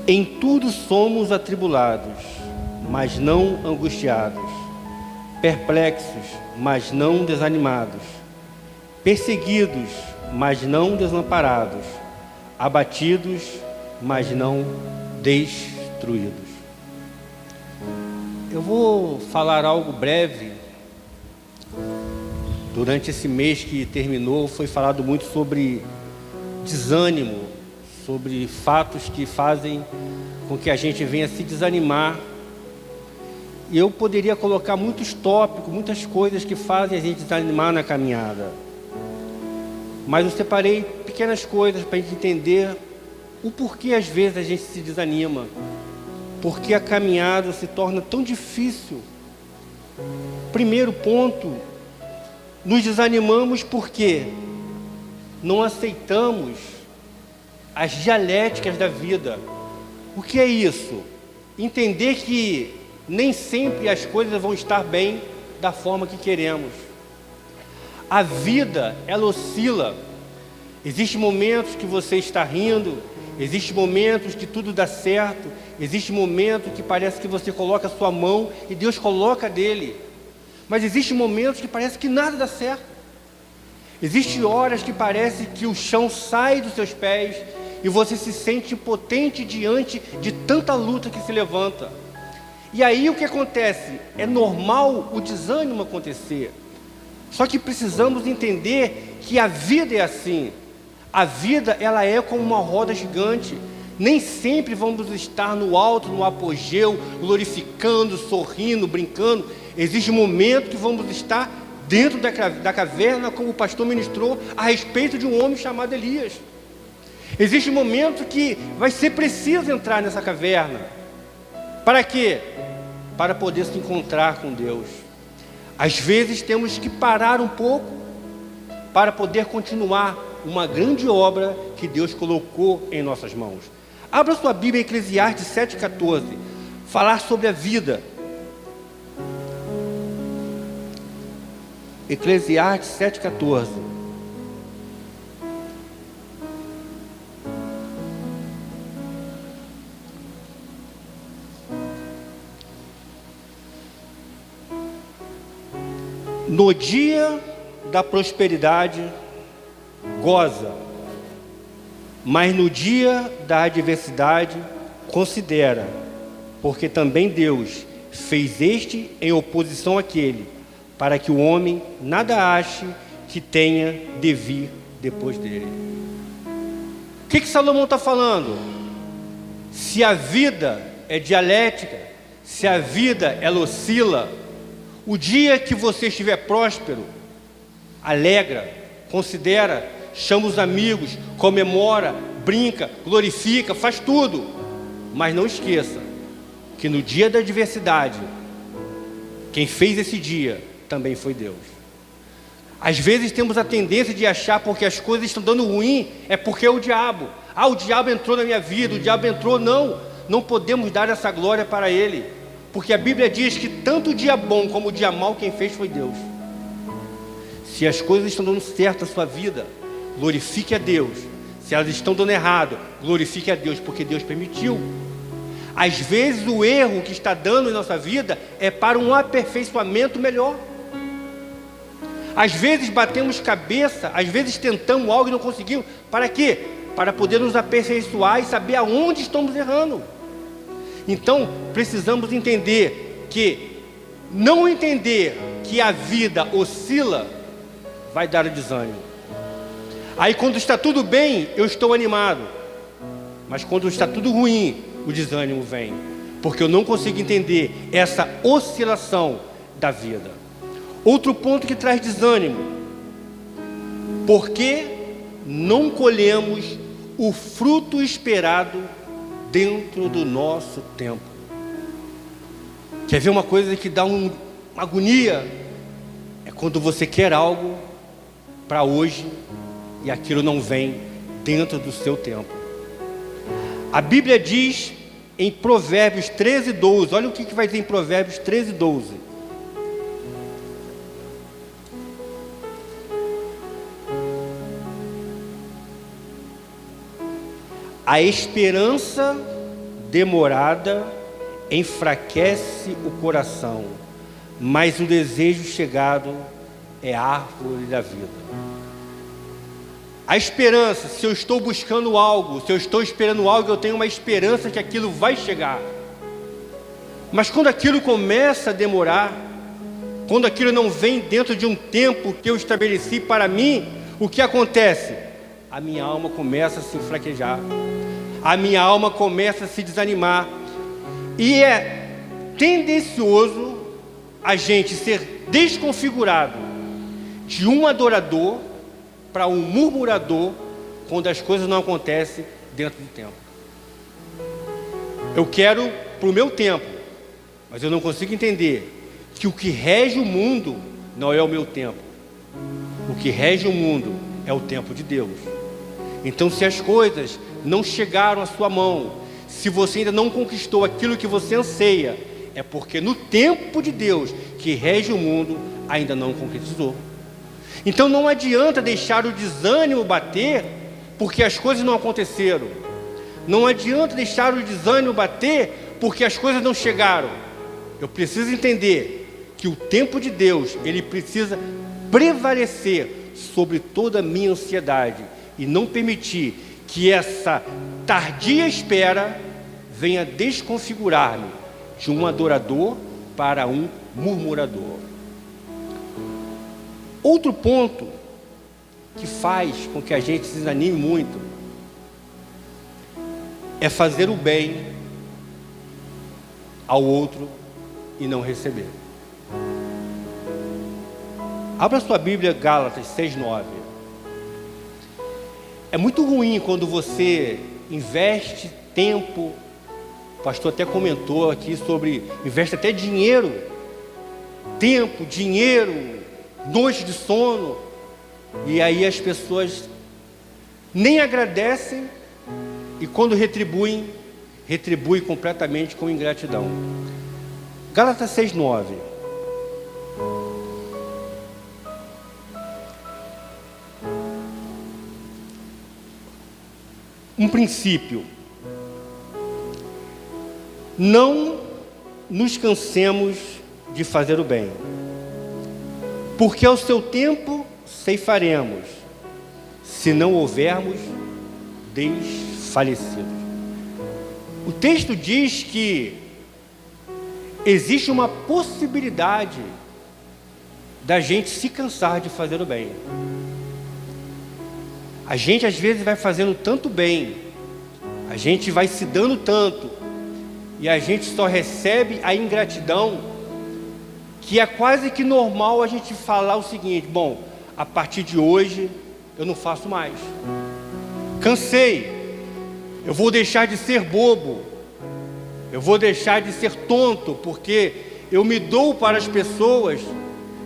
Em tudo somos atribulados, mas não angustiados, perplexos, mas não desanimados, perseguidos, mas não desamparados, abatidos, mas não destruídos. Eu vou falar algo breve. Durante esse mês que terminou, foi falado muito sobre desânimo, sobre fatos que fazem com que a gente venha se desanimar. E eu poderia colocar muitos tópicos, muitas coisas que fazem a gente desanimar na caminhada. Mas eu separei pequenas coisas para a gente entender o porquê às vezes a gente se desanima. Porque a caminhada se torna tão difícil. Primeiro ponto, nos desanimamos porque não aceitamos as dialéticas da vida. O que é isso? Entender que nem sempre as coisas vão estar bem da forma que queremos. A vida, ela oscila. Existem momentos que você está rindo, existem momentos que tudo dá certo, existe momento que parece que você coloca a sua mão e Deus coloca dele. Mas existem momentos que parece que nada dá certo. Existem horas que parece que o chão sai dos seus pés e você se sente impotente diante de tanta luta que se levanta. E aí o que acontece? É normal o desânimo acontecer. Só que precisamos entender que a vida é assim. A vida, ela é como uma roda gigante. Nem sempre vamos estar no alto, no apogeu, glorificando, sorrindo, brincando. Existe um momento que vamos estar dentro da caverna, como o pastor ministrou a respeito de um homem chamado Elias. Existe um momento que vai ser preciso entrar nessa caverna. Para quê? Para poder se encontrar com Deus. Às vezes temos que parar um pouco para poder continuar uma grande obra que Deus colocou em nossas mãos. Abra sua Bíblia, Eclesiastes 7,14. Falar sobre a vida. Eclesiastes 7,14. No dia da prosperidade, goza, mas no dia da adversidade, considera, porque também Deus fez este em oposição àquele, para que o homem nada ache que tenha de vir depois dele. O que Salomão está falando? Se a vida é dialética, se a vida ela oscila, o dia que você estiver próspero, alegra, considera, chama os amigos, comemora, brinca, glorifica, faz tudo. Mas não esqueça que no dia da adversidade, quem fez esse dia também foi Deus. Às vezes temos a tendência de achar porque as coisas estão dando ruim, é porque é o diabo. Ah, o diabo entrou na minha vida, o diabo entrou. Não podemos dar essa glória para ele. Porque a Bíblia diz que tanto o dia bom como o dia mau, quem fez foi Deus. Se as coisas estão dando certo na sua vida, glorifique a Deus. Se elas estão dando errado, glorifique a Deus, porque Deus permitiu. Às vezes o erro que está dando em nossa vida é para um aperfeiçoamento melhor. Às vezes batemos cabeça, às vezes tentamos algo e não conseguimos. Para quê? Para poder nos aperfeiçoar e saber aonde estamos errando. Então, precisamos entender que não entender que a vida oscila vai dar desânimo. Aí quando está tudo bem, eu estou animado. Mas quando está tudo ruim, o desânimo vem. Porque eu não consigo entender essa oscilação da vida. Outro ponto que traz desânimo. Porque não colhemos o fruto esperado dentro do nosso tempo. Quer ver uma coisa que dá uma agonia? É quando você quer algo para hoje e aquilo não vem dentro do seu tempo. A Bíblia diz em Provérbios 13:12, olha o que vai dizer em Provérbios 13:12. A esperança demorada enfraquece o coração, mas o desejo chegado é árvore da vida. A esperança, se eu estou buscando algo, se eu estou esperando algo, eu tenho uma esperança que aquilo vai chegar. Mas quando aquilo começa a demorar, quando aquilo não vem dentro de um tempo que eu estabeleci para mim, o que acontece? A minha alma começa a se fraquejar, a minha alma começa a se desanimar, e é tendencioso a gente ser desconfigurado de um adorador para um murmurador quando as coisas não acontecem dentro do tempo. Eu quero para o meu tempo, mas eu não consigo entender que o que rege o mundo não é o meu tempo. O que rege o mundo é o tempo de Deus. Então, se as coisas não chegaram à sua mão, se você ainda não conquistou aquilo que você anseia, é porque no tempo de Deus, que rege o mundo, ainda não concretizou. Então não adianta deixar o desânimo bater, porque as coisas não aconteceram. Não adianta deixar o desânimo bater, porque as coisas não chegaram. Eu preciso entender que o tempo de Deus, ele precisa prevalecer sobre toda a minha ansiedade, e não permitir que essa tardia espera venha desconfigurar-me de um adorador para um murmurador. Outro ponto que faz com que a gente se desanime muito é fazer o bem ao outro e não receber. Abra sua Bíblia, Gálatas 6:9. É muito ruim quando você investe tempo, o pastor até comentou aqui sobre, investe até dinheiro, tempo, dinheiro, noites de sono, e aí as pessoas nem agradecem, e quando retribuem completamente com ingratidão. Gálatas 6:9. Um princípio: não nos cansemos de fazer o bem, porque ao seu tempo ceifaremos, se não houvermos desfalecido. O texto diz que existe uma possibilidade da gente se cansar de fazer o bem. A gente às vezes vai fazendo tanto bem, a gente vai se dando tanto, e a gente só recebe a ingratidão, que é quase que normal a gente falar o seguinte: bom, a partir de hoje eu não faço mais, cansei, eu vou deixar de ser bobo, eu vou deixar de ser tonto, porque eu me dou para as pessoas,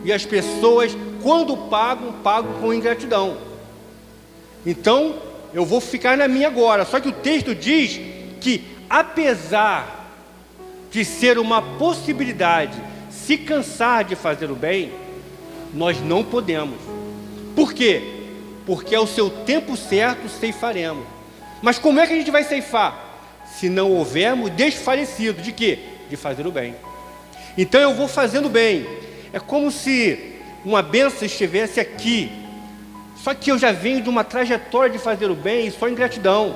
e as pessoas, quando pagam com ingratidão. Então eu vou ficar na minha agora. Só que o texto diz que, apesar de ser uma possibilidade se cansar de fazer o bem, nós não podemos. Por quê? Porque ao seu tempo certo ceifaremos. Mas como é que a gente vai ceifar? Se não houvermos desfalecido de quê? De fazer o bem. Então eu vou fazendo bem. É como se uma bênção estivesse aqui, só que eu já venho de uma trajetória de fazer o bem e só ingratidão.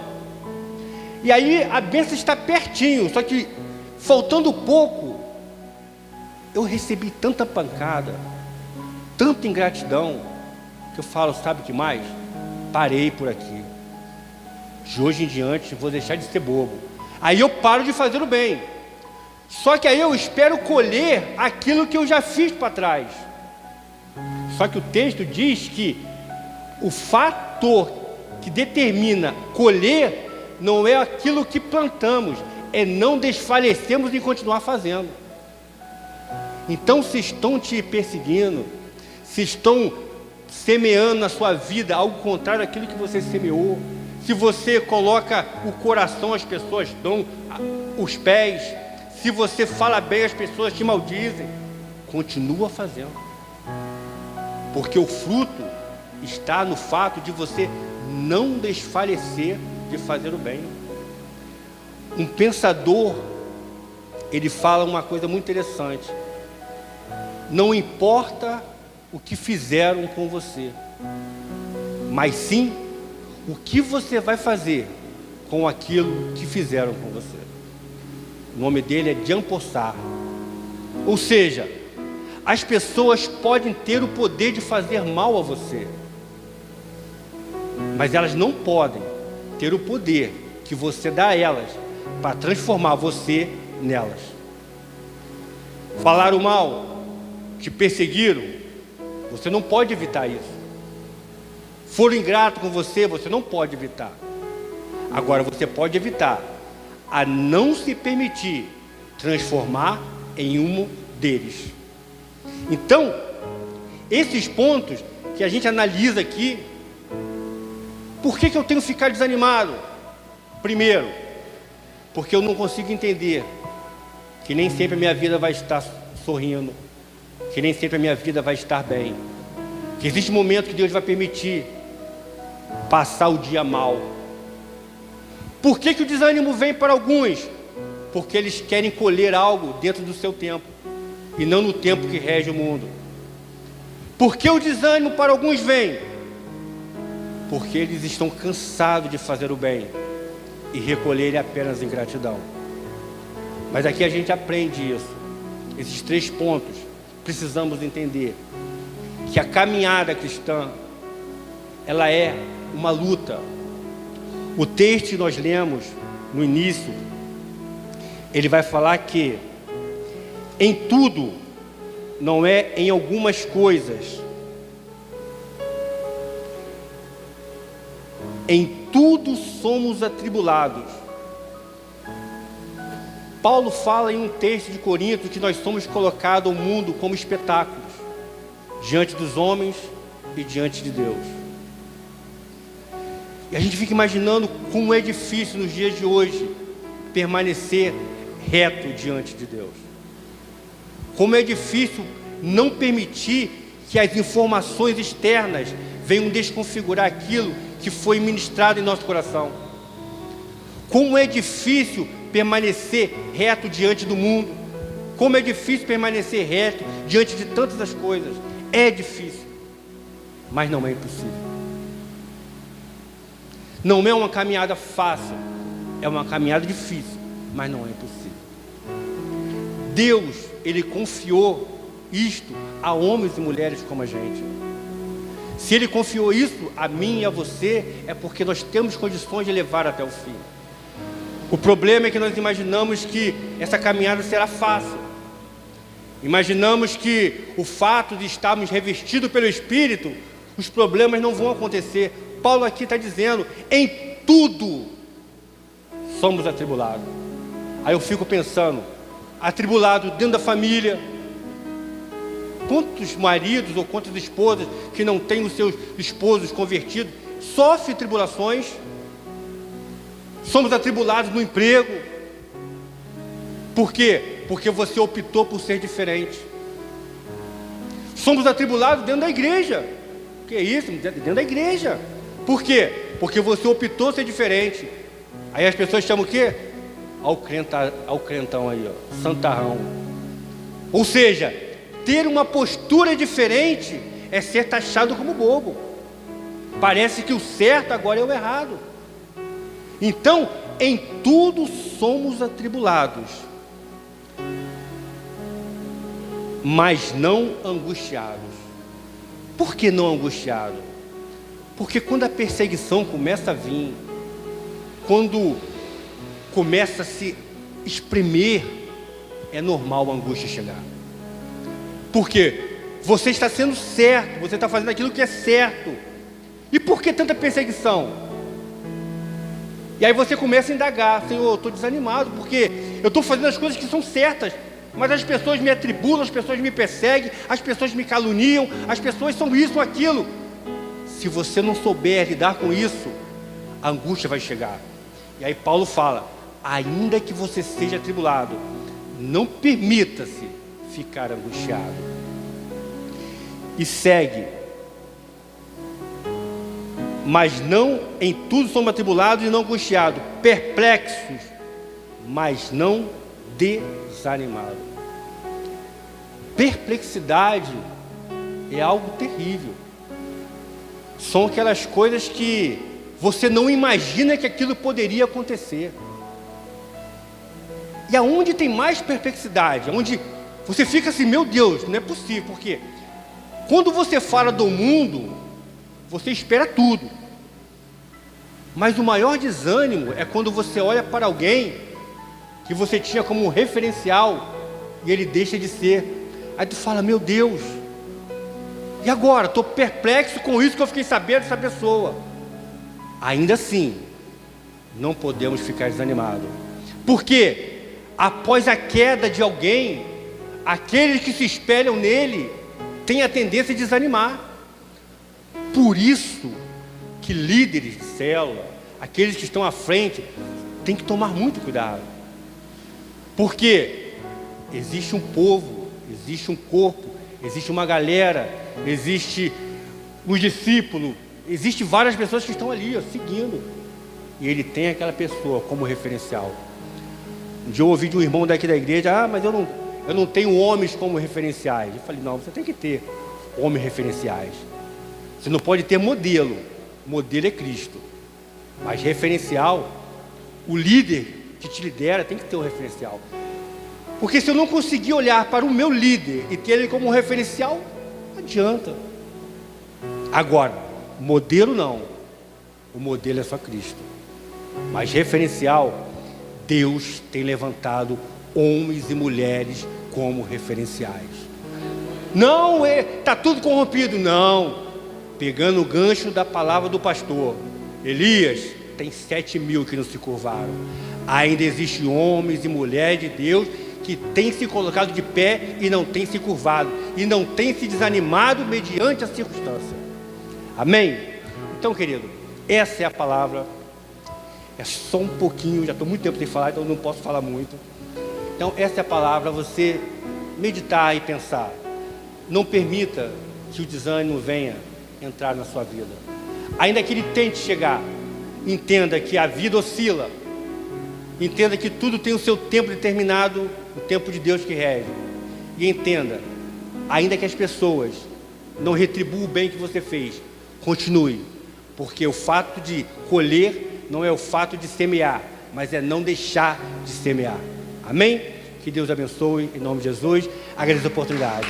E aí a bênção está pertinho, só que faltando pouco, eu recebi tanta pancada, tanta ingratidão, que eu falo: sabe o que mais? Parei por aqui. De hoje em diante vou deixar de ser bobo. Aí eu paro de fazer o bem. Só que aí eu espero colher aquilo que eu já fiz para trás. Só que o texto diz que o fator que determina colher não é aquilo que plantamos, é não desfalecermos em continuar fazendo. Então, se estão te perseguindo, se estão semeando na sua vida algo contrário àquilo que você semeou, se você coloca o coração, as pessoas dão os pés, se você fala bem, as pessoas te maldizem, continua fazendo, porque o fruto está no fato de você não desfalecer de fazer o bem. Um pensador, ele fala uma coisa muito interessante: não importa o que fizeram com você, mas sim o que você vai fazer com aquilo que fizeram com você. O nome dele é Jean-Paul Sartre. Ou seja, as pessoas podem ter o poder de fazer mal a você, mas elas não podem ter o poder que você dá a elas para transformar você nelas. Falaram mal, te perseguiram, você não pode evitar isso. Foram ingratos com você, você não pode evitar. Agora você pode evitar a não se permitir transformar em um deles. Então, esses pontos que a gente analisa aqui, por que eu tenho que ficar desanimado? Primeiro, porque eu não consigo entender que nem sempre a minha vida vai estar sorrindo, que nem sempre a minha vida vai estar bem, que existe um momento que Deus vai permitir passar o dia mal. Por que o desânimo vem para alguns? Porque eles querem colher algo dentro do seu tempo e não no tempo que rege o mundo. Por que o desânimo para alguns vem? Porque eles estão cansados de fazer o bem e recolherem apenas ingratidão. Mas aqui a gente aprende isso. Esses 3 pontos, precisamos entender que a caminhada cristã, ela é uma luta. O texto que nós lemos no início, ele vai falar que em tudo, não é em algumas coisas, em tudo somos atribulados. Paulo fala em um texto de Corinto que nós somos colocados ao mundo como espetáculos, diante dos homens e diante de Deus. E a gente fica imaginando como é difícil nos dias de hoje permanecer reto diante de Deus. Como é difícil não permitir que as informações externas venham desconfigurar aquilo que foi ministrado em nosso coração. Como é difícil permanecer reto diante do mundo. Como é difícil permanecer reto diante de tantas as coisas. É difícil, mas não é impossível. Não é uma caminhada fácil, é uma caminhada difícil, mas não é impossível. Deus, Ele confiou isto a homens e mulheres como a gente. Se Ele confiou isso a mim e a você, é porque nós temos condições de levar até o fim. O problema é que nós imaginamos que essa caminhada será fácil. Imaginamos que o fato de estarmos revestidos pelo Espírito, os problemas não vão acontecer. Paulo aqui está dizendo, em tudo somos atribulados. Aí eu fico pensando, atribulado dentro da família. Quantos maridos ou quantas esposas que não têm os seus esposos convertidos sofrem tribulações? Somos atribulados no emprego. Por quê? Porque você optou por ser diferente. Somos atribulados dentro da igreja. O que é isso? Dentro da igreja. Por quê? Porque você optou ser diferente. Aí as pessoas chamam o quê? Ao crentão aí, ó, santarrão. Ou seja, ter uma postura diferente é ser taxado como bobo. Parece que o certo agora é o errado. Então, em tudo somos atribulados, mas não angustiados. Por que não angustiado? Porque quando a perseguição começa a vir, quando começa a se espremer, é normal a angústia chegar. Por quê? Você está sendo certo, você está fazendo aquilo que é certo. E por que tanta perseguição? E aí você começa a indagar, Senhor, eu estou desanimado, porque eu estou fazendo as coisas que são certas, mas as pessoas me atribulam, as pessoas me perseguem, as pessoas me caluniam, as pessoas são isso ou aquilo. Se você não souber lidar com isso, a angústia vai chegar. E aí Paulo fala, ainda que você seja atribulado, não permita-se ficar angustiado. E segue. Mas não em tudo somos atribulados e não angustiados, perplexos mas não desanimado. Perplexidade é algo terrível. São aquelas coisas que você não imagina que aquilo poderia acontecer. E aonde tem mais perplexidade, onde você fica assim, meu Deus, não é possível, porque quando você fala do mundo, você espera tudo. Mas o maior desânimo é quando você olha para alguém que você tinha como um referencial e ele deixa de ser. Aí tu fala, meu Deus, e agora? Estou perplexo com isso que eu fiquei sabendo dessa pessoa. Ainda assim, não podemos ficar desanimados. Porque após a queda de alguém, aqueles que se espelham nele têm a tendência de desanimar. Por isso que líderes de célula, aqueles que estão à frente, têm que tomar muito cuidado. Porque existe um povo, existe um corpo, existe uma galera, existe os discípulos, existe várias pessoas que estão ali, seguindo. E ele tem aquela pessoa como referencial. Um dia eu ouvi de um irmão daqui da igreja, mas eu não tenho homens como referenciais. Eu falei, não, você tem que ter homens referenciais. Você não pode ter modelo. Modelo é Cristo. Mas referencial, o líder que te lidera tem que ter um referencial. Porque se eu não conseguir olhar para o meu líder e ter ele como um referencial, não adianta. Agora, modelo não. O modelo é só Cristo. Mas referencial, Deus tem levantado homens e mulheres como referenciais. Não, está tudo corrompido. Não. Pegando o gancho da palavra do pastor Elias, tem 7.000 que não se curvaram. Ainda existem homens e mulheres de Deus que têm se colocado de pé e não têm se curvado, e não têm se desanimado mediante a circunstância. Amém? Então, querido, essa é a palavra. É só um pouquinho, já estou muito tempo sem falar, então não posso falar muito. Então, essa é a palavra, você meditar e pensar. Não permita que o desânimo venha entrar na sua vida. Ainda que ele tente chegar, entenda que a vida oscila. Entenda que tudo tem o seu tempo determinado, o tempo de Deus que rege. E entenda, ainda que as pessoas não retribuam o bem que você fez, continue. Porque o fato de colher não é o fato de semear, mas é não deixar de semear. Amém? Que Deus abençoe, em nome de Jesus. Agradeço a oportunidade.